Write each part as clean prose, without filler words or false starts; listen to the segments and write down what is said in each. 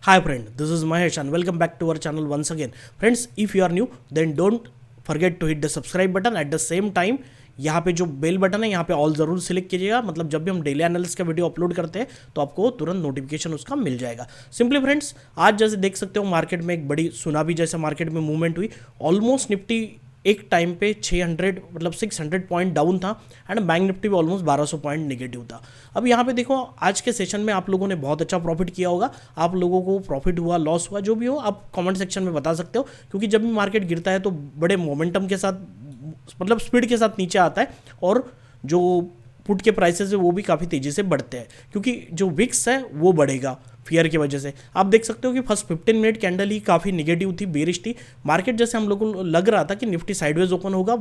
Hi friend, this is Mahesh and welcome back to our channel once again. Friends, if you are new, then don't forget to hit the subscribe button. At the same time, यहाँ पे जो bell button है यहाँ पे all ज़रूर select कीजिएगा, मतलब जब भी हम डेली एनालिसिस का वीडियो अपलोड करते हैं तो आपको तुरंत नोटिफिकेशन उसका मिल जाएगा। सिंपली फ्रेंड्स, आज जैसे देख सकते हो मार्केट में एक बड़ी सुनामी जैसे मार्केट में मूवमेंट हुई। ऑलमोस्ट निफ्टी एक टाइम पे 600 मतलब 600 पॉइंट डाउन था एंड बैंक निफ्टी भी ऑलमोस्ट 1200 पॉइंट नेगेटिव था। अब यहाँ पे देखो, आज के सेशन में आप लोगों ने बहुत अच्छा प्रॉफिट किया होगा। आप लोगों को प्रॉफिट हुआ, लॉस हुआ, जो भी हो आप कमेंट सेक्शन में बता सकते हो, क्योंकि जब भी मार्केट गिरता है तो बड़े मोमेंटम के साथ, मतलब स्पीड के साथ नीचे आता है और जो पुट के प्राइसेस है वो भी काफ़ी तेज़ी से बढ़ते हैं, क्योंकि जो विक्स है वो बढ़ेगा फियर की वजह से। आप देख सकते हो कि फर्स्ट 15 मिनट कैंडल ही काफ़ी निगेटिव थी, बेरिश थी मार्केट। जैसे हम लोगों को लग रहा था कि निफ्टी साइडवेज ओपन होगा,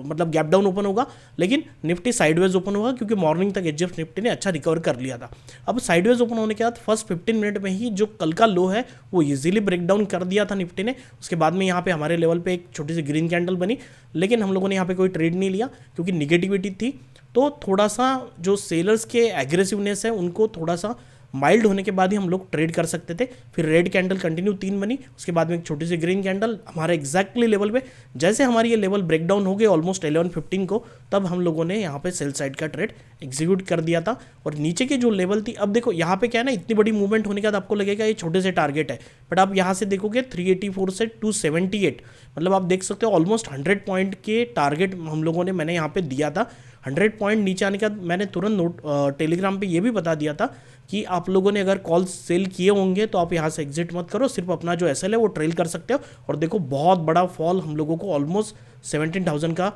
मतलब गैप डाउन ओपन होगा, लेकिन निफ्टी साइडवेज ओपन होगा क्योंकि मॉर्निंग तक एचडीएफ निफ्टी ने अच्छा रिकवर कर लिया था। अब साइडवेज ओपन होने के बाद फर्स्ट 15 मिनट में ही जो कल का लो है वो ईजिली ब्रेक डाउन कर दिया था निफ्टी ने। उसके बाद में यहाँ पे हमारे लेवल पे एक छोटी सी ग्रीन कैंडल बनी, लेकिन हम लोगों ने यहाँ पे कोई ट्रेड नहीं लिया क्योंकि निगेटिविटी थी। तो थोड़ा सा जो सेलर्स के एग्रेसिवनेस है उनको थोड़ा सा माइल्ड होने के बाद ही हम लोग ट्रेड कर सकते थे। फिर रेड कैंडल कंटिन्यू 3 बनी, उसके बाद में एक छोटी सी ग्रीन कैंडल हमारे एग्जैक्टली लेवल पे। जैसे हमारी ये लेवल ब्रेक डाउन हो गए ऑलमोस्ट 11:15 को, तब हम लोगों ने यहाँ पे सेल साइड का ट्रेड एग्जीक्यूट कर दिया था। और नीचे की जो लेवल थी, अब देखो यहाँ पे क्या है ना, इतनी बड़ी मूवमेंट होने के बाद आपको लगेगा ये छोटे से टारगेट है, बट आप यहाँ से देखोगे 384 से 278, मतलब आप देख सकते हो ऑलमोस्ट 100 पॉइंट के टारगेट हम लोगों ने मैंने यहाँ पे दिया था। 100 पॉइंट नीचे आने के बाद मैंने तुरंत टेलीग्राम पे ये भी बता दिया था कि आप लोगों ने अगर कॉल सेल किए होंगे तो आप यहाँ से एग्जिट मत करो, सिर्फ अपना जो एसएल है वो ट्रेल कर सकते हो। और देखो बहुत बड़ा फॉल हम लोगों को ऑलमोस्ट 17,000 का,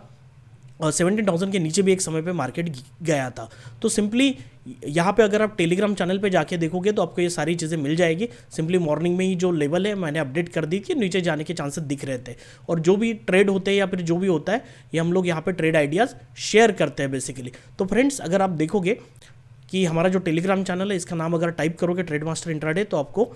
17,000 के नीचे भी एक समय पे मार्केट गया था। तो सिंपली यहाँ पे अगर आप टेलीग्राम चैनल पे जाके देखोगे तो आपको ये सारी चीज़ें मिल जाएगी। सिंपली मॉर्निंग में ही जो लेवल है मैंने अपडेट कर दी कि नीचे जाने के चांसेस दिख रहे थे, और जो भी ट्रेड होते हैं या फिर जो भी होता है ये हम लोग यहाँ पे ट्रेड आइडियाज़ शेयर करते हैं बेसिकली। तो फ्रेंड्स, अगर आप देखोगे कि हमारा जो टेलीग्राम चैनल है इसका नाम अगर टाइप करोगे ट्रेड मास्टर इंट्राडे तो आपको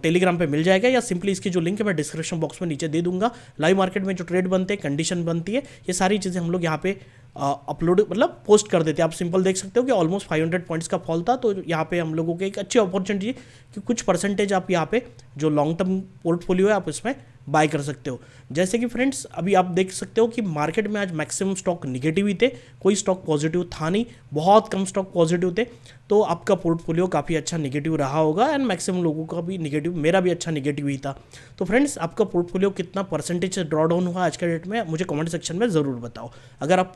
टेलीग्राम पे मिल जाएगा, या सिंपली इसकी जो लिंक है मैं डिस्क्रिप्शन बॉक्स में नीचे दे दूंगा। लाइव मार्केट में जो ट्रेड बनते हैं, कंडीशन बनती है, ये सारी चीज़ें हम लोग यहाँ पे अपलोड मतलब पोस्ट कर देते हैं। आप सिंपल देख सकते हो कि ऑलमोस्ट 500 पॉइंट्स का फॉल था, तो यहाँ पे हम लोगों को एक अच्छी अपॉर्चुनिटी कि कुछ परसेंटेज आप यहाँ पे जो लॉन्ग टर्म पोर्टफोलियो है आप इसमें बाय कर सकते हो। जैसे कि फ्रेंड्स अभी आप देख सकते हो कि मार्केट में आज मैक्सिमम स्टॉक निगेटिव ही थे, कोई स्टॉक पॉजिटिव था नहीं, बहुत कम स्टॉक पॉजिटिव थे। तो आपका पोर्टफोलियो काफ़ी अच्छा निगेटिव रहा होगा एंड मैक्सिमम लोगों का भी निगेटिव, मेरा भी अच्छा निगेटिव ही था। तो फ्रेंड्स, आपका पोर्टफोलियो कितना परसेंटेज से ड्रॉ डाउन हुआ आज के डेट में मुझे कमेंट सेक्शन में ज़रूर बताओ। अगर आप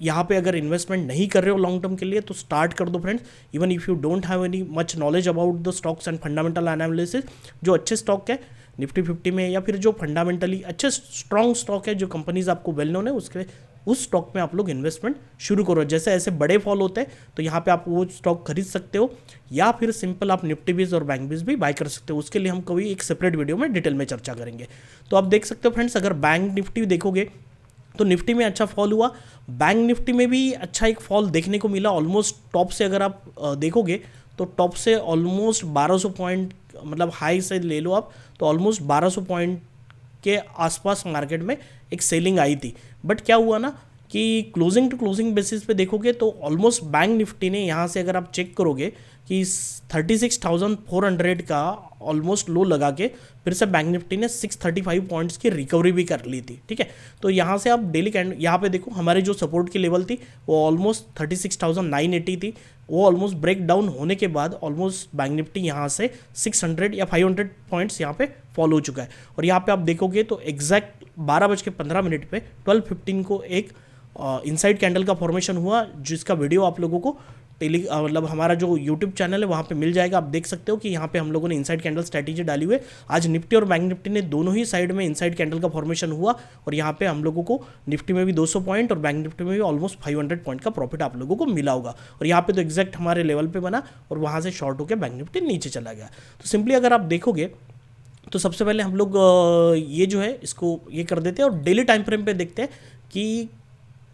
यहाँ पे अगर इन्वेस्टमेंट नहीं कर रहे हो लॉन्ग टर्म के लिए तो स्टार्ट कर दो friends. Even if you don't have any much knowledge about the stocks and fundamental analysis, जो अच्छे स्टॉक है निफ्टी 50 में या फिर जो फंडामेंटली अच्छे स्ट्रॉन्ग स्टॉक है, जो कंपनीज आपको वेल नोन है, उसके उस स्टॉक में आप लोग इन्वेस्टमेंट शुरू करो। जैसे ऐसे बड़े फॉल होते हैं तो यहाँ पे आप वो स्टॉक खरीद सकते हो, या फिर सिंपल आप निफ्टी बीज और बैंक बीज भी बाय कर सकते हो। उसके लिए हम कभी एक सेपरेट वीडियो में डिटेल में चर्चा करेंगे। तो आप देख सकते हो फ्रेंड्स, अगर बैंक निफ्टी देखोगे तो निफ्टी में अच्छा फॉल हुआ, बैंक निफ्टी में भी अच्छा एक फॉल देखने को मिला। ऑलमोस्ट टॉप से अगर आप देखोगे तो टॉप से ऑलमोस्ट 1200 पॉइंट, मतलब हाई से ले लो आप, तो ऑलमोस्ट 1200 पॉइंट के आसपास मार्केट में एक सेलिंग आई थी। बट क्या हुआ ना कि क्लोजिंग टू क्लोजिंग बेसिस पे देखोगे तो ऑलमोस्ट बैंक निफ्टी ने यहाँ से अगर आप चेक करोगे कि 36,400 का ऑलमोस्ट लो लगा के फिर से बैंक निफ्टी ने 635 पॉइंट्स की रिकवरी भी कर ली थी। ठीक है, तो यहाँ से आप डेली यहाँ पे देखो हमारी जो सपोर्ट की लेवल थी वो ऑलमोस्ट 36,980 थी। वो ऑलमोस्ट ब्रेक डाउन होने के बाद ऑलमोस्ट बैंक निफ्टी यहाँ से 600 या 500 पॉइंट्स यहाँ पे फॉल हो चुका है। और यहाँ पे आप देखोगे तो एग्जैक्ट 12:15 पे 12:15 को एक इनसाइड कैंडल का फॉर्मेशन हुआ, जिसका वीडियो आप लोगों को मतलब हमारा जो यूट्यूब चैनल है वहाँ पे मिल जाएगा। आप देख सकते हो कि यहाँ पे हम लोगों ने इनसाइड कैंडल स्ट्रैटेजी डाली हुई है। आज निफ्टी और बैंक निफ्टी ने दोनों ही साइड में इनसाइड कैंडल का फॉर्मेशन हुआ, और यहाँ पे हम लोगों को निफ्टी में भी 200 पॉइंट और बैंक निफ्टी में भी ऑलमोस्ट 500 पॉइंट का प्रॉफिट आप लोगों को मिला होगा। और यहाँ पे तो एग्जैक्ट हमारे लेवल पे बना और वहाँ से शॉर्ट होकर बैंक निफ्टी नीचे चला गया। तो सिंपली अगर आप देखोगे तो सबसे पहले हम लोग ये जो है इसको ये कर देते हैं और डेली टाइम फ्रेम पे देखते हैं कि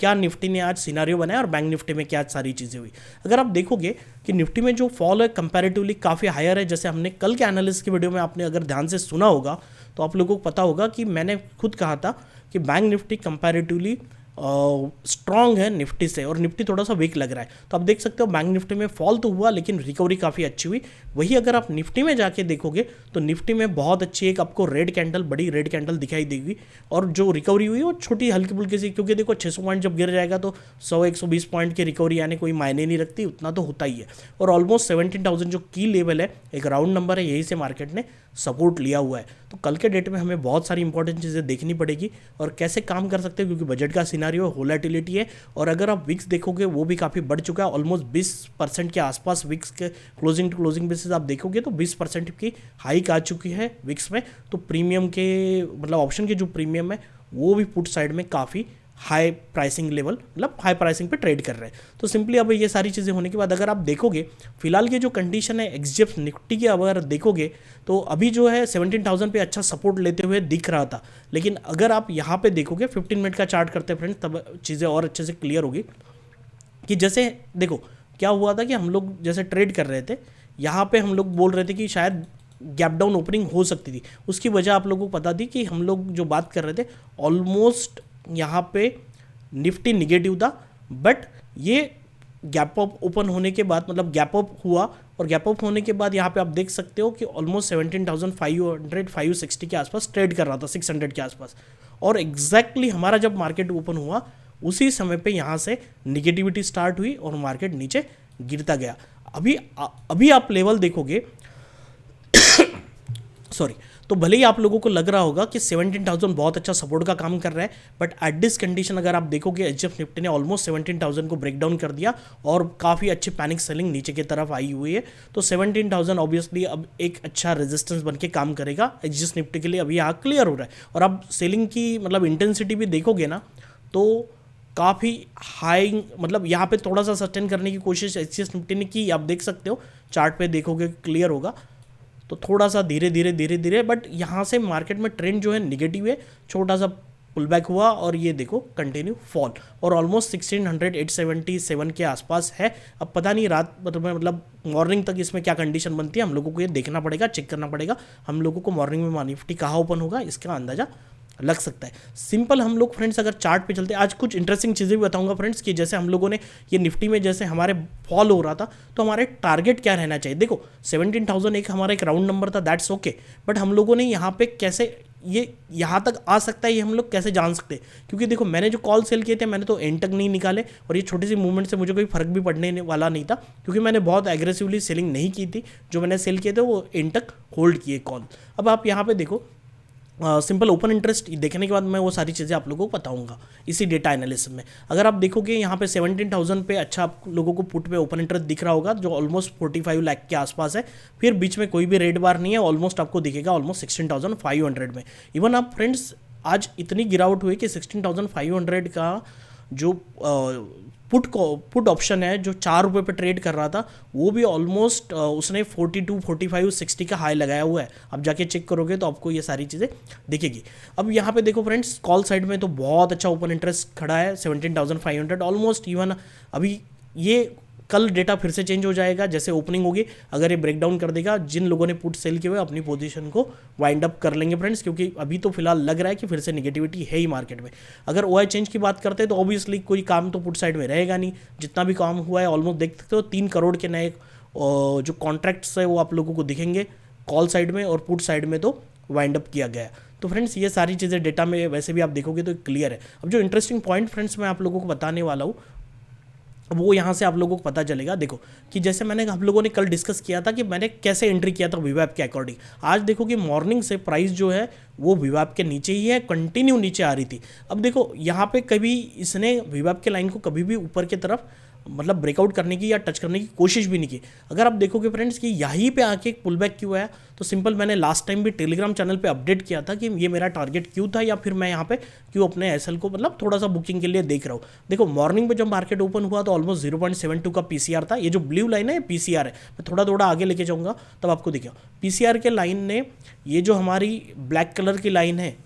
क्या निफ्टी ने आज सिनारियो बनाया और बैंक निफ्टी में क्या सारी चीज़ें हुई। अगर आप देखोगे कि निफ्टी में जो फॉल है कंपैरेटिवली काफ़ी हायर है, जैसे हमने कल के एनालिसिस की वीडियो में आपने अगर ध्यान से सुना होगा तो आप लोगों को पता होगा कि मैंने खुद कहा था कि बैंक निफ्टी कंपैरेटिवली स्ट्रॉन्ग है निफ्टी से, और निफ्टी थोड़ा सा वीक लग रहा है। तो आप देख सकते हो बैंक निफ्टी में फॉल तो हुआ लेकिन रिकवरी काफ़ी अच्छी हुई। वही अगर आप निफ्टी में जाके देखोगे तो निफ्टी में बहुत अच्छी एक आपको रेड कैंडल, बड़ी रेड कैंडल दिखाई देगी, और जो रिकवरी हुई वो छोटी हल्की फुल्की सी, क्योंकि देखो 600 पॉइंट जब गिर जाएगा तो 100-120 पॉइंट की रिकवरी आने कोई मायने नहीं रखती, उतना तो होता ही है। और ऑलमोस्ट 17,000 जो की लेवल है, एक राउंड नंबर है, यही से मार्केट ने सपोर्ट लिया हुआ है। तो कल के डेट में हमें बहुत सारी इंपॉर्टेंट चीज़ें देखनी पड़ेगी और कैसे काम कर सकते हैं, क्योंकि बजट का सिनारियो वोलेटिलिटी है। और अगर आप विक्स देखोगे वो भी काफ़ी बढ़ चुका है, ऑलमोस्ट 20% के आसपास विक्स के क्लोजिंग टू क्लोजिंग बेसिस आप देखोगे तो 20% की हाइक आ चुकी है विक्स में। तो प्रीमियम के मतलब ऑप्शन के जो प्रीमियम है वो भी पुट साइड में काफ़ी हाई प्राइसिंग लेवल, मतलब हाई प्राइसिंग पे ट्रेड कर रहे हैं। तो सिंपली अब ये सारी चीज़ें होने के बाद अगर आप देखोगे फिलहाल की जो कंडीशन है एक्सजेप्ट निफ्टी की अगर देखोगे तो अभी जो है 17,000 पे अच्छा सपोर्ट लेते हुए दिख रहा था। लेकिन अगर आप यहाँ पे देखोगे 15 मिनट का चार्ट करते हैं फ्रेंड्स, तब चीज़ें और अच्छे से क्लियर होगी कि जैसे देखो क्या हुआ था कि हम लोग जैसे ट्रेड कर रहे थे, यहाँ पे हम लोग बोल रहे थे कि शायद गैप डाउन ओपनिंग हो सकती थी। उसकी वजह आप लोगों को पता थी कि हम लोग जो बात कर रहे थे ऑलमोस्ट यहाँ पे निफ्टी निगेटिव था, बट ये गैप अप ओपन होने के बाद मतलब गैप अप हुआ, और गैप अप होने के बाद यहाँ पे आप देख सकते हो कि ऑलमोस्ट 17,500-560 के आसपास ट्रेड कर रहा था, 600 के आसपास। और एग्जैक्टली हमारा जब मार्केट ओपन हुआ उसी समय पे यहाँ से निगेटिविटी स्टार्ट हुई और मार्केट नीचे गिरता गया। अभी आप लेवल देखोगे सॉरी, तो भले ही आप लोगों को लग रहा होगा कि 17,000 बहुत अच्छा सपोर्ट का काम कर रहा है, बट एट दिस कंडीशन अगर आप देखोगे एचएफ निफ्टी ने ऑलमोस्ट 17,000 को ब्रेक डाउन कर दिया और काफ़ी अच्छी पैनिक सेलिंग नीचे की तरफ आई हुई है। तो 17,000 ऑब्वियसली अब एक अच्छा रेजिस्टेंस बन के काम करेगा एचएफ निफ्टी के लिए, अभी यहाँ क्लियर हो रहा है। और आप सेलिंग की मतलब इंटेंसिटी भी देखोगे ना तो काफ़ी हाई, मतलब यहाँ पे थोड़ा सा सस्टेन करने की कोशिश एचएफ निफ्टी ने की, आप देख सकते हो चार्ट पे देखोगे क्लियर होगा। तो थोड़ा सा धीरे धीरे बट यहाँ से मार्केट में ट्रेंड जो है निगेटिव है, छोटा सा पुल बैक हुआ और ये देखो कंटिन्यू फॉल, और ऑलमोस्ट 16,877 के आसपास है। अब पता नहीं रात मतलब मॉर्निंग तक इसमें क्या कंडीशन बनती है, हम लोगों को ये देखना पड़ेगा, चेक करना पड़ेगा। हम लोगों को मॉर्निंग में निफ्टी कहाँ ओपन होगा इसका अंदाजा लग सकता है। सिंपल हम लोग फ्रेंड्स अगर चार्ट पे चलते हैं, आज कुछ इंटरेस्टिंग चीज़ें भी बताऊंगा फ्रेंड्स कि जैसे हम लोगों ने ये निफ्टी में जैसे हमारे फॉल हो रहा था तो हमारे टारगेट क्या रहना चाहिए। देखो 17,000 एक हमारा एक राउंड नंबर था, दैट्स ओके, बट हम लोगों ने यहाँ पे कैसे ये यहाँ तक आ सकता है ये हम लोग कैसे जान सकते हैं, क्योंकि देखो मैंने जो कॉल सेल किए थे मैंने तो एंड तक नहीं निकाले, और ये छोटी सी मूवमेंट से मुझे कोई फर्क भी पड़ने वाला नहीं था, क्योंकि मैंने बहुत एग्रेसिवली सेलिंग नहीं की थी। जो मैंने सेल किए थे वो एंड तक होल्ड किए कॉल। अब आप यहाँ पे देखो सिंपल ओपन इंटरेस्ट देखने के बाद मैं वो सारी चीज़ें आप लोगों को बताऊंगा इसी डेटा एनालिसिस में। अगर आप देखोगे यहाँ पे 17,000 पे अच्छा आप लोगों को पुट पे ओपन इंटरेस्ट दिख रहा होगा जो ऑलमोस्ट 45 लाख के आसपास है। फिर बीच में कोई भी रेड बार नहीं है, ऑलमोस्ट आपको दिखेगा ऑलमोस्ट 16,500 में। इवन आप फ्रेंड्स आज इतनी गिरावट हुई कि 16,500 का जो पुट ऑप्शन है जो 4 रुपये पे ट्रेड कर रहा था वो भी ऑलमोस्ट उसने 42, 45, 60 का हाई लगाया हुआ है। अब जाके चेक करोगे तो आपको ये सारी चीज़ें दिखेगी। अब यहाँ पे देखो फ्रेंड्स कॉल साइड में तो बहुत अच्छा ओपन इंटरेस्ट खड़ा है 17,500 ऑलमोस्ट। इवन अभी ये कल डेटा फिर से चेंज हो जाएगा जैसे ओपनिंग होगी, अगर ये ब्रेक डाउन कर देगा जिन लोगों ने पुट सेल किए हुए अपनी पोजीशन को वाइंड अप कर लेंगे फ्रेंड्स, क्योंकि अभी तो फिलहाल लग रहा है कि फिर से नेगेटिविटी है ही मार्केट में। अगर ओआई चेंज की बात करते हैं तो ऑब्वियसली कोई काम तो पुट साइड में रहेगा नहीं, जितना भी काम हुआ है ऑलमोस्ट देख सकते हो 3 करोड़ के नए जो कॉन्ट्रैक्ट्स है वो आप लोगों को दिखेंगे कॉल साइड में, और पुट साइड में तो वाइंड अप किया गया है। तो फ्रेंड्स ये सारी चीज़ें डेटा में वैसे भी आप देखोगे तो क्लियर है। अब जो इंटरेस्टिंग पॉइंट फ्रेंड्स मैं आप लोगों को बताने वाला हूँ वो यहाँ से आप लोगों को पता चलेगा। देखो कि जैसे मैंने हम लोगों ने कल डिस्कस किया था कि मैंने कैसे एंट्री किया था वीवैप के अकॉर्डिंग। आज देखो कि मॉर्निंग से प्राइस जो है वो वीवैप के नीचे ही है, कंटिन्यू नीचे आ रही थी। अब देखो यहाँ पे कभी इसने वीवैप के लाइन को कभी भी ऊपर की तरफ मतलब ब्रेकआउट करने की या टच करने की कोशिश भी नहीं की। अगर आप देखोगे फ्रेंड्स कि यहीं पे आके एक पुल बैक क्यों आया, तो सिंपल मैंने लास्ट टाइम भी टेलीग्राम चैनल पे अपडेट किया था कि ये मेरा टारगेट क्यों था, या फिर मैं यहाँ पे क्यों अपने एसएल को मतलब थोड़ा सा बुकिंग के लिए देख रहा हूँ। देखो मॉर्निंग में जब मार्केट ओपन हुआ तो ऑलमोस्ट 0.72 का पीसीआर था। ये जो ब्लू लाइन है पीसीआर है, मैं थोड़ा थोड़ा आगे लेके जाऊँगा तब आपको दिखेगा। पीसीआर के लाइन ने ये जो हमारी ब्लैक कलर की लाइन है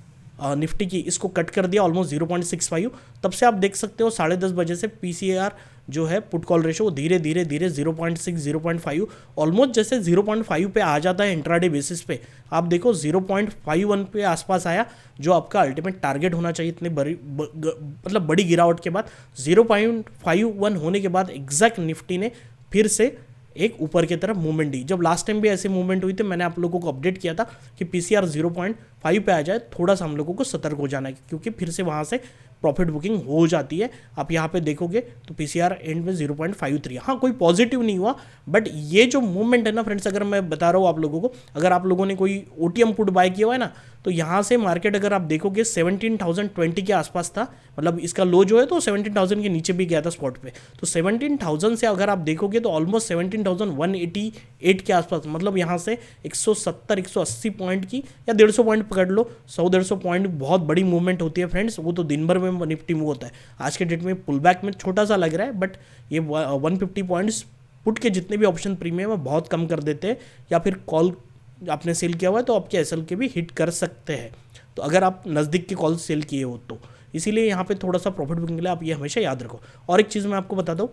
निफ्टी की इसको कट कर दिया ऑलमोस्ट 0.65। तब से आप देख सकते हो 10:30 बजे से पीसीआर जो है पुट कॉल रेशो वो धीरे धीरे धीरे 0.6 0.5 ऑलमोस्ट जैसे 0.5 पे आ जाता है इंट्राडे बेसिस पे, आप देखो 0.51 पे आसपास आया, जो आपका अल्टीमेट टारगेट होना चाहिए इतनी मतलब बड़ी गिरावट के बाद 0.51 होने के बाद एग्जैक्ट निफ्टी ने फिर से एक ऊपर की तरफ मूवमेंट दी। जब लास्ट टाइम भी ऐसे मूवमेंट हुई थी मैंने आप लोगों को अपडेट किया था कि पीसीआर 0.5 पे आ जाए थोड़ा सा हम लोगों को सतर्क हो जाना है, क्योंकि फिर से वहाँ से प्रॉफिट बुकिंग हो जाती है। आप यहाँ पे देखोगे तो पीसीआर एंड में 0.53, हाँ कोई पॉजिटिव नहीं हुआ, बट ये जो मूवमेंट है ना फ्रेंड्स, अगर मैं बता रहा हूँ आप लोगों को, अगर आप लोगों ने कोई ओटीएम पुट बाय किया हुआ है ना, तो यहाँ से मार्केट अगर आप देखोगे 17,020 के आसपास था, मतलब इसका लो जो है तो 17,000 के नीचे भी गया था स्पॉट पे, तो 17,000 से अगर आप देखोगे तो ऑलमोस्ट 17,188 के आसपास, मतलब यहाँ से 170-180 पॉइंट की या 150 पॉइंट पकड़ लो, 100-150 पॉइंट बहुत बड़ी मूवमेंट होती है फ्रेंड्स, वो तो दिन भर में निफ्टी मूव होता है। आज के डेट में पुल बैक में छोटा सा लग रहा है, बट ये 150 पॉइंट्स पुट के जितने भी ऑप्शन प्रीमियम है बहुत कम कर देते हैं, या फिर कॉल आपने सेल किया हुआ है तो आपके एसएल के भी हिट कर सकते हैं, तो अगर आप नज़दीक के कॉल सेल किए हो तो इसीलिए यहाँ पे थोड़ा सा प्रॉफिट बुकिंग के लिए आप ये हमेशा याद रखो। और एक चीज़ मैं आपको बता दूँ,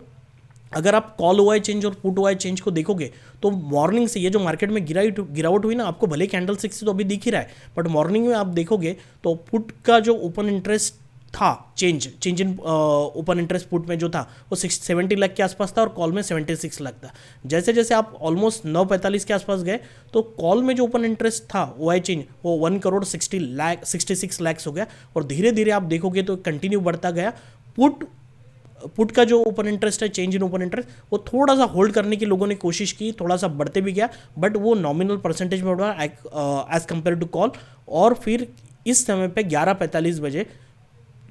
अगर आप कॉल ओआई चेंज और पुट ओआई चेंज को देखोगे तो मॉर्निंग से ये जो मार्केट में गिरावट हुई ना, आपको भले कैंडल स्टिक से तो अभी दिख ही रहा है, बट मॉर्निंग में आप देखोगे तो पुट का जो ओपन इंटरेस्ट था, change in open interest put में जो था वो 70 लाख के आसपास था और कॉल में 76 लाख था। जैसे जैसे आप ऑलमोस्ट 9:45 के आसपास गए तो कॉल में जो ओपन इंटरेस्ट था ओआई चेंज वो 1,60,66 लाख हो गया, और धीरे धीरे आप देखोगे तो कंटिन्यू बढ़ता गया। पुट का जो ओपन इंटरेस्ट है, चेंज इन ओपन इंटरेस्ट, वो थोड़ा सा होल्ड करने की लोगों ने कोशिश की, थोड़ा सा बढ़ते भी गया, बट वो नॉमिनल परसेंटेज में बढ़ा एज कंपेयर टू कॉल। और फिर इस समय पे 11:45 बजे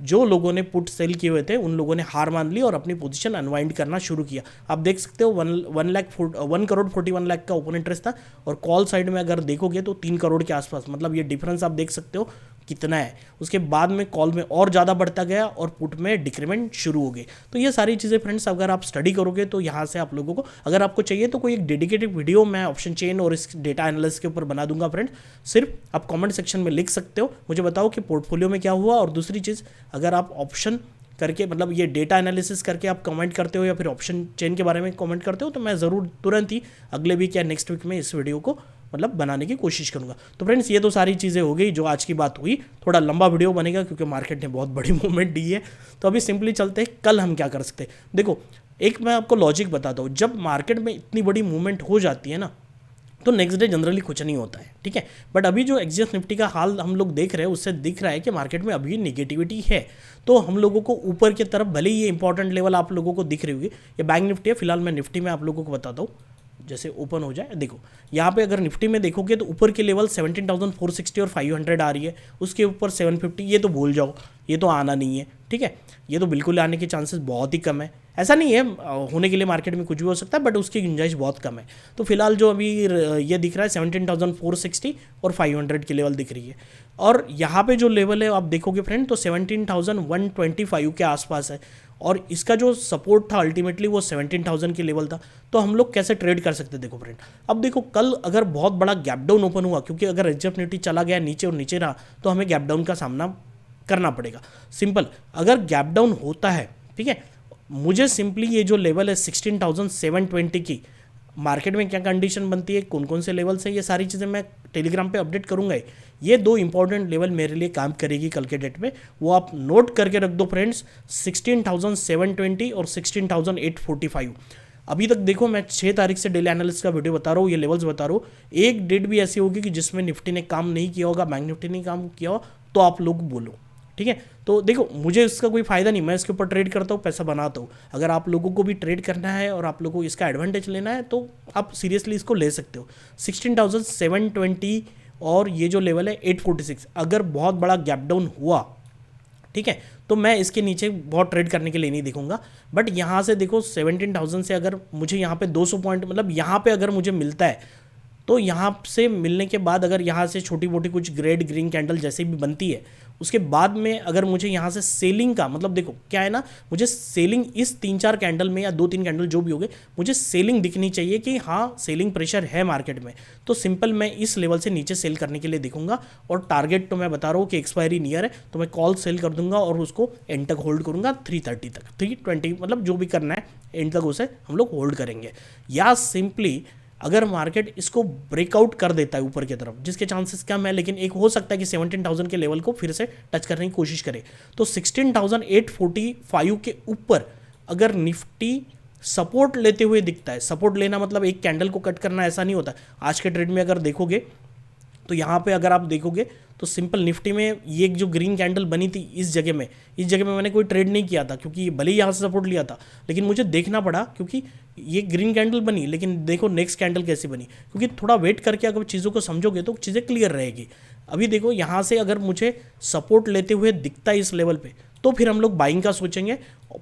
जो लोगों ने पुट सेल किए हुए थे उन लोगों ने हार मान ली और अपनी पोजीशन अनवाइंड करना शुरू किया। आप देख सकते हो 1,41 लाख का ओपन इंटरेस्ट था, और कॉल साइड में अगर देखोगे तो 3 करोड़ के आसपास, मतलब ये डिफरेंस आप देख सकते हो कितना है। उसके बाद में कॉल में और ज़्यादा बढ़ता गया और पुट में डिक्रीमेंट शुरू हो गई। तो ये सारी चीज़ें फ्रेंड्स अगर आप स्टडी करोगे तो यहाँ से आप लोगों को, अगर आपको चाहिए तो कोई एक डेडिकेटेड वीडियो मैं ऑप्शन चेन और इस डेटा एनालिसिस के ऊपर बना दूंगा फ्रेंड, सिर्फ आप कमेंट सेक्शन में लिख सकते हो, मुझे बताओ कि पोर्टफोलियो में क्या हुआ। और दूसरी चीज़, अगर आप ऑप्शन करके मतलब ये डेटा एनालिसिस करके आप कमेंट करते हो या फिर ऑप्शन चेन के बारे में कमेंट करते हो तो मैं ज़रूर तुरंत ही अगले वीक या नेक्स्ट वीक में इस वीडियो को मतलब बनाने की कोशिश करूंगा। तो फ्रेंड्स ये तो सारी चीज़ें हो गई जो आज की बात हुई, थोड़ा लंबा वीडियो बनेगा क्योंकि मार्केट ने बहुत बड़ी मूवमेंट दी है। तो अभी सिंपली चलते हैं कल हम क्या कर सकते हैं। देखो एक मैं आपको लॉजिक बताता हूँ, जब मार्केट में इतनी बड़ी मूवमेंट हो जाती है ना तो नेक्स्ट डे जनरली कुछ नहीं होता है, ठीक है। बट अभी जो एक्सजेस निफ्टी का हाल हम लोग देख रहे हैं उससे दिख रहा है कि मार्केट में अभी नेगेटिविटी है। तो हम लोगों को ऊपर की तरफ, भले ही ये इंपॉर्टेंट लेवल आप लोगों को दिख रही होगी, ये बैंक निफ्टी है, फिलहाल मैं निफ्टी में आप लोगों को बताता हूँ। जैसे ओपन हो जाए, देखो यहाँ पे अगर निफ्टी में देखोगे तो ऊपर के लेवल 17,460 और 500 आ रही है, उसके ऊपर 750, ये तो भूल जाओ, ये तो आना नहीं है, ठीक है। ये तो बिल्कुल आने के चांसेस बहुत ही कम है, ऐसा नहीं है होने के लिए मार्केट में कुछ भी हो सकता है, बट उसकी गुंजाइश बहुत कम है। तो फिलहाल जो अभी ये दिख रहा है 17,460 और 500 की लेवल दिख रही है। और यहाँ पे जो लेवल है आप देखोगे फ्रेंड तो 17,125 के आसपास है, और इसका जो सपोर्ट था अल्टीमेटली वो 17,000 की लेवल था। तो हम लोग कैसे ट्रेड कर सकते हैं, देखो फ्रेंड, अब देखो कल अगर बहुत बड़ा गैप डाउन ओपन हुआ, क्योंकि अगर एचएफ निफ्टी चला गया नीचे और नीचे रहा तो हमें गैप डाउन का सामना करना पड़ेगा। सिंपल, अगर गैप डाउन होता है, ठीक है, मुझे सिंपली ये जो लेवल है 16,720 की, मार्केट में क्या कंडीशन बनती है, कौन कौन से लेवल्स हैं, ये सारी चीज़ें मैं टेलीग्राम पे अपडेट करूंगा। ये 2 इंपॉर्टेंट लेवल मेरे लिए काम करेगी कल के डेट में, वो आप नोट करके रख दो फ्रेंड्स, 16,720 और 16,845। अभी तक देखो मैं 6 तारीख से डेली एनालिसिस का वीडियो बता रहा हूँ, ये लेवल्स बता रहा हूँ। एक डेट भी ऐसी होगी कि जिसमें निफ्टी ने काम नहीं किया होगा, बैंक निफ्टी ने काम किया हो, तो आप लोग बोलो, ठीक है। तो देखो मुझे इसका कोई फ़ायदा नहीं, मैं इसके ऊपर ट्रेड करता हूँ, पैसा बनाता हूँ। अगर आप लोगों को भी ट्रेड करना है और आप लोगों को इसका एडवांटेज लेना है तो आप सीरियसली इसको ले सकते हो। 16,720 और ये जो लेवल है 846, अगर बहुत बड़ा गैप डाउन हुआ, ठीक है, तो मैं इसके नीचे बहुत ट्रेड करने के लिए नहीं देखूंगा। बट यहाँ से देखो 17,000 से अगर मुझे यहाँ पे 200 पॉइंट, मतलब यहाँ पे अगर मुझे मिलता है तो यहाँ से मिलने के बाद अगर यहाँ से छोटी मोटी कुछ ग्रेड ग्रीन कैंडल जैसे भी बनती है उसके बाद में अगर मुझे यहाँ से सेलिंग का मतलब देखो क्या है ना, मुझे सेलिंग इस 3-4 कैंडल में या 2-3 कैंडल जो भी हो गए, मुझे सेलिंग दिखनी चाहिए कि हाँ सेलिंग प्रेशर है मार्केट में। तो सिंपल मैं इस लेवल से नीचे सेल करने के लिए देखूंगा, और टारगेट तो मैं बता रहा हूँ कि एक्सपायरी नियर है, तो मैं कॉल सेल कर दूंगा और उसको एंड तक होल्ड करूंगा 330 तक, 320 मतलब जो भी करना है एंड तक उसे हम लोग होल्ड करेंगे। या सिंपली अगर मार्केट इसको ब्रेकआउट कर देता है ऊपर की तरफ, जिसके चांसेस कम है, लेकिन एक हो सकता है कि 17,000 के लेवल को फिर से टच करने की कोशिश करे, तो 16,845 के ऊपर अगर निफ्टी सपोर्ट लेते हुए दिखता है, सपोर्ट लेना मतलब एक कैंडल को कट करना ऐसा नहीं होता। आज के ट्रेड में अगर देखोगे तो यहाँ पे अगर आप देखोगे तो सिंपल निफ्टी में ये जो ग्रीन कैंडल बनी थी इस जगह में मैंने कोई ट्रेड नहीं किया था, क्योंकि भले ही यहाँ से सपोर्ट लिया था, लेकिन मुझे देखना पड़ा क्योंकि ये ग्रीन कैंडल बनी, लेकिन देखो नेक्स्ट कैंडल कैसी बनी, क्योंकि थोड़ा वेट करके अगर चीज़ों को समझोगे तो चीज़ें क्लियर रहेगी। अभी देखो यहाँ से अगर मुझे सपोर्ट लेते हुए दिखता है इस लेवल पे, तो फिर हम लोग बाइंग का सोचेंगे,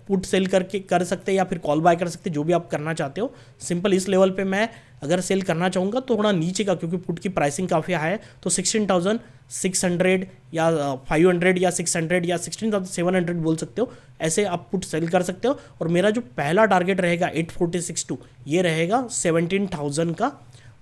पुट सेल करके कर सकते हैं या फिर कॉल बाय कर सकते हैं, जो भी आप करना चाहते हो। सिंपल इस लेवल पे मैं अगर सेल करना चाहूँगा तो थोड़ा नीचे का, क्योंकि पुट की प्राइसिंग काफ़ी हाई है, तो 16,600 या 500 या 600 या 16,700 बोल सकते हो, ऐसे आप पुट सेल कर सकते हो। और मेरा जो पहला टारगेट रहेगा 846.2, ये रहेगा 17,000 का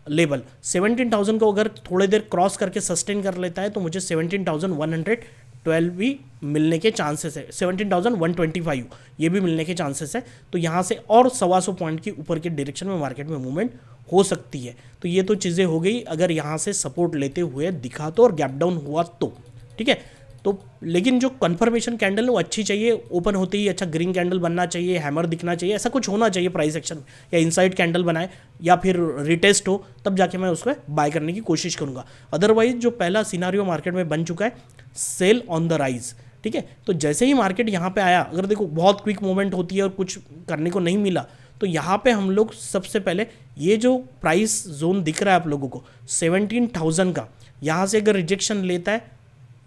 लेवल। 17,000 को अगर थोड़ी देर क्रॉस करके सस्टेन कर लेता है तो मुझे 17,112 भी मिलने के चांसेस है, 17,125 ये भी मिलने के चांसेस है। तो यहाँ से और 125 पॉइंट की ऊपर के डायरेक्शन में मार्केट में मूवमेंट हो सकती है। तो ये तो चीज़ें हो गई अगर यहाँ से सपोर्ट लेते हुए दिखा तो और गैप डाउन हुआ तो, ठीक है। तो लेकिन जो कंफर्मेशन कैंडल है वो अच्छी चाहिए, ओपन होते ही अच्छा ग्रीन कैंडल बनना चाहिए, हैमर दिखना चाहिए, ऐसा कुछ होना चाहिए प्राइस एक्शन, या इनसाइड कैंडल बनाए या फिर रिटेस्ट हो, तब जाके मैं उसको बाय करने की कोशिश करूँगा। अदरवाइज जो पहला सिनारियो मार्केट में बन चुका है, सेल ऑन द राइज, ठीक है। तो जैसे ही मार्केट यहाँ पे आया, अगर देखो बहुत क्विक मूवमेंट होती है और कुछ करने को नहीं मिला, तो यहाँ पे हम लोग सबसे पहले ये जो प्राइस जोन दिख रहा है आप लोगों को 17,000 का, यहाँ से अगर रिजेक्शन लेता है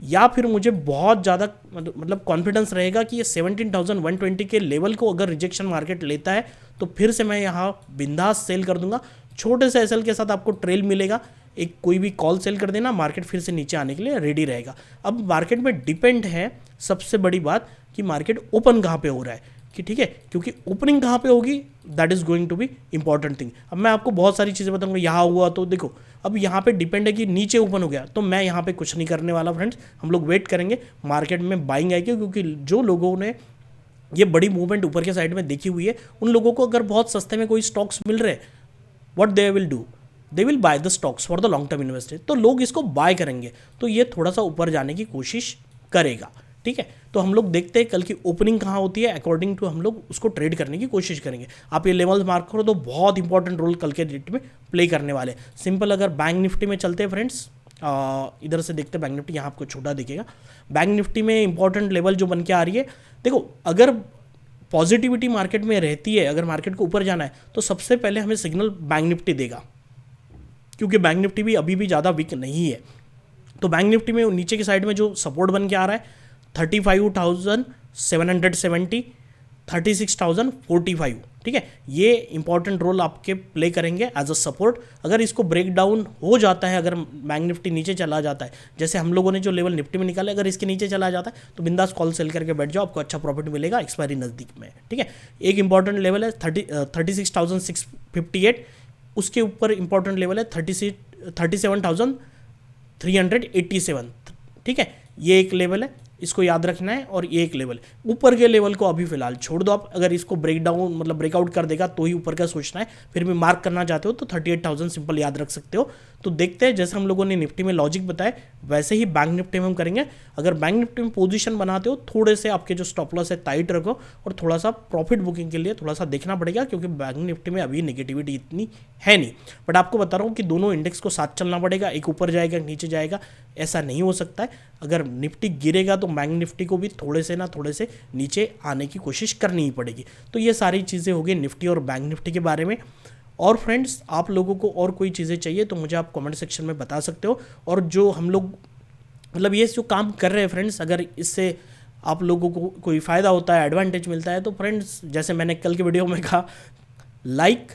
या फिर मुझे बहुत ज़्यादा मतलब कॉन्फिडेंस रहेगा कि ये 17,120 के लेवल को अगर रिजेक्शन मार्केट लेता है, तो फिर से मैं यहाँ बिंदास सेल कर दूंगा। छोटे से एसएल के साथ आपको ट्रेल मिलेगा, एक कोई भी कॉल सेल कर देना, मार्केट फिर से नीचे आने के लिए रेडी रहेगा। अब मार्केट में डिपेंड है सबसे बड़ी बात कि मार्केट ओपन कहाँ पे हो रहा है, कि ठीक है, क्योंकि ओपनिंग कहाँ पे होगी that is going to be important thing. अब मैं आपको बहुत सारी चीज़ें बताऊंगा, यहाँ हुआ तो देखो, अब यहाँ पे डिपेंड है कि नीचे ओपन हो गया तो मैं यहाँ पे कुछ नहीं करने वाला फ्रेंड्स, हम लोग वेट करेंगे मार्केट में बाइंग आएगी, क्योंकि जो लोगों ने ये बड़ी मूवमेंट ऊपर के साइड में देखी हुई है, उन लोगों को अगर बहुत सस्ते में कोई स्टॉक्स मिल रहे हैं, what they will do, they will by the stocks for the long term investor, तो लोग इसको बाय करेंगे, तो ये थोड़ा सा ऊपर जाने की कोशिश करेगा, ठीक है। तो हम लोग देखते हैं कल की ओपनिंग कहाँ होती है, अकॉर्डिंग टू हम लोग उसको ट्रेड करने की कोशिश करेंगे। आप ये लेवल्स मार्क करो तो बहुत इंपॉर्टेंट रोल कल के डेट में प्ले करने वाले। सिंपल अगर बैंक निफ्टी में चलते हैं फ्रेंड्स, इधर से देखते हैं बैंक निफ्टी, यहाँ आपको छोटा दिखेगा। बैंक निफ्टी में इंपॉर्टेंट लेवल जो बन के आ रही है, देखो अगर पॉजिटिविटी मार्केट में रहती है, अगर मार्केट को ऊपर जाना है तो सबसे पहले हमें सिग्नल बैंक निफ्टी देगा, क्योंकि बैंक निफ्टी भी अभी भी ज़्यादा वीक नहीं है। तो बैंक निफ्टी में नीचे की साइड में जो सपोर्ट बन के आ रहा है 35,770, 36,045, ठीक है, ये इंपॉर्टेंट रोल आपके प्ले करेंगे एज अ सपोर्ट। अगर इसको ब्रेक डाउन हो जाता है, अगर बैंक निफ्टी नीचे चला जाता है, जैसे हम लोगों ने जो लेवल निफ्टी में निकाले, अगर इसके नीचे चला जाता है तो बिंदास कॉल सेल करके बैठ जाओ, आपको अच्छा प्रॉफिट मिलेगा एक्सपायरी नज़दीक में, ठीक है। एक इंपॉर्टेंट लेवल है 36,658, उसके ऊपर इंपॉर्टेंट लेवल है 37,387, ठीक है, ये एक लेवल है, इसको याद रखना है। और ये एक लेवल, ऊपर के लेवल को अभी फिलहाल छोड़ दो आप, अगर इसको ब्रेक डाउन मतलब ब्रेकआउट कर देगा तो ही ऊपर का सोचना है। फिर भी मार्क करना चाहते हो तो 38,000 सिंपल याद रख सकते हो। तो देखते हैं, जैसे हम लोगों ने निफ्टी में लॉजिक बताया वैसे ही बैंक निफ्टी में हम करेंगे। अगर बैंक निफ्टी में पोजीशन बनाते हो, थोड़े से आपके जो स्टॉप लॉस है टाइट रखो, और थोड़ा सा प्रॉफिट बुकिंग के लिए थोड़ा सा देखना पड़ेगा, क्योंकि बैंक निफ्टी में अभी नेगेटिविटी इतनी है नहीं। बट आपको बता रहा हूँ कि दोनों इंडेक्स को साथ चलना पड़ेगा, एक ऊपर जाएगा एक नीचे जाएगा, ऐसा नहीं हो सकता है। अगर निफ्टी गिरेगा तो बैंक निफ्टी को भी थोड़े से नीचे आने की कोशिश करनी ही पड़ेगी। तो ये सारी चीज़ें हो गई निफ्टी और बैंक निफ्टी के बारे में। और फ्रेंड्स, आप लोगों को और कोई चीज़ें चाहिए तो मुझे आप कमेंट सेक्शन में बता सकते हो। और जो हम लोग मतलब ये जो काम कर रहे हैं फ्रेंड्स, अगर इससे आप लोगों को कोई फ़ायदा होता है, एडवांटेज मिलता है, तो फ्रेंड्स जैसे मैंने कल के वीडियो में कहा, लाइक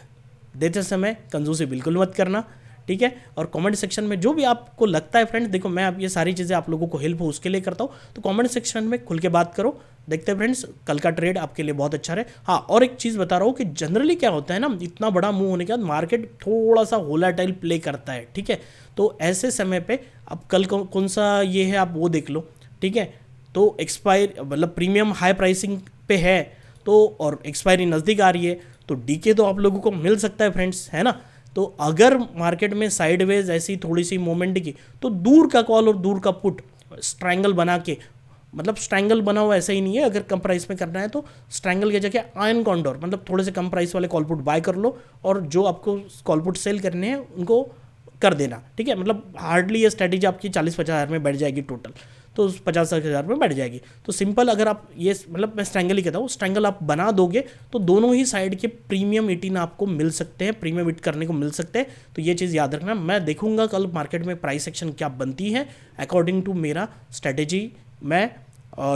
देते समय कंजूसी बिल्कुल मत करना, ठीक है। और कमेंट सेक्शन में जो भी आपको लगता है फ्रेंड्स, देखो मैं अब ये सारी चीज़ें आप लोगों को हेल्प हो उसके लिए करता हूँ, तो कमेंट सेक्शन में खुल के बात करो। देखते हैं फ्रेंड्स कल का ट्रेड आपके लिए बहुत अच्छा रहे। हाँ, और एक चीज़ बता रहा हूँ कि जनरली क्या होता है ना, इतना बड़ा मूव होने के बाद मार्केट थोड़ा सा वोलेटाइल प्ले करता है, ठीक है। तो ऐसे समय पे अब कल कौन सा ये है आप वो देख लो, ठीक है। तो एक्सपायर मतलब प्रीमियम हाई प्राइसिंग पे है, तो और एक्सपायरी नज़दीक आ रही है, तो डीके तो आप लोगों को मिल सकता है फ्रेंड्स, है ना। तो अगर मार्केट में साइडवेज ऐसी थोड़ी सी मोमेंट की, तो दूर का कॉल और दूर का पुट स्ट्रैंगल बना के, मतलब स्ट्रैंगल बना हुआ ऐसा ही नहीं है, अगर कम प्राइस में करना है तो स्ट्रैंगल की जगह आयन कॉन्डोर, मतलब थोड़े से कम प्राइस वाले कॉल पुट बाय कर लो, और जो आपको कॉल पुट सेल करने हैं उनको कर देना, ठीक है। मतलब हार्डली ये स्ट्रैटेजी आपकी 40-50 हज़ार में बैठ जाएगी टोटल, तो 50 हज़ार में बैठ जाएगी। तो सिंपल अगर आप ये मतलब मैं स्ट्रैंगल ही कहता हूँ, स्ट्रैंगल आप बना दोगे तो दोनों ही साइड के प्रीमियम 18 आपको मिल सकते हैं, प्रीमियम हिट करने को मिल सकते हैं। तो ये चीज़ याद रखना। मैं देखूंगा कल मार्केट में प्राइस एक्शन क्या बनती है, अकॉर्डिंग टू मेरा स्ट्रैटेजी मैं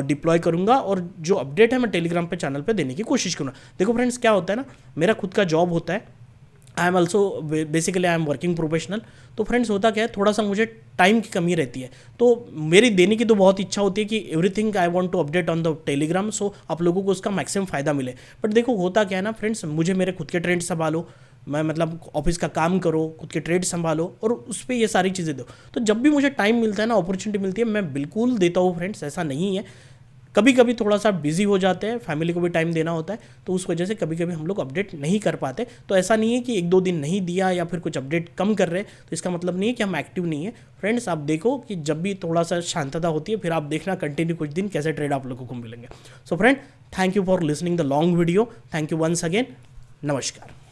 डिप्लॉय करूंगा, और जो अपडेट है मैं टेलीग्राम पे चैनल पे देने की कोशिश करूँगा। देखो फ्रेंड्स क्या होता है ना, मेरा खुद का जॉब होता है, I am also basically I am working professional. तो फ्रेंड्स होता क्या है, थोड़ा सा मुझे टाइम की कमी रहती है, तो मेरी देने की तो बहुत इच्छा होती है कि everything I want to update on the Telegram, so आप लोगों को उसका मैक्सिमम फ़ायदा मिले। बट देखो होता क्या है ना फ्रेंड्स, मुझे मेरे खुद के ट्रेड संभालो, मैं मतलब ऑफिस का काम करो, खुद के ट्रेड संभालो, और उस पर ये सारी चीज़ें दो। तो जब भी मुझे टाइम मिलता है ना, अपॉर्चुनिटी मिलती है, मैं बिल्कुल देता हूँ फ्रेंड्स, ऐसा नहीं है। कभी कभी थोड़ा सा बिजी हो जाते हैं, फैमिली को भी टाइम देना होता है, तो उस वजह से कभी कभी हम लोग अपडेट नहीं कर पाते। तो ऐसा नहीं है कि 1-2 दिन नहीं दिया या फिर कुछ अपडेट कम कर रहे हैं, तो इसका मतलब नहीं है कि हम एक्टिव नहीं है। फ्रेंड्स आप देखो कि जब भी थोड़ा सा शांतता होती है, फिर आप देखना कंटिन्यू कुछ दिन कैसे ट्रेड आप लोगों को मिलेंगे। So friend, thank you for listening the long video, thank you once again, नमस्कार।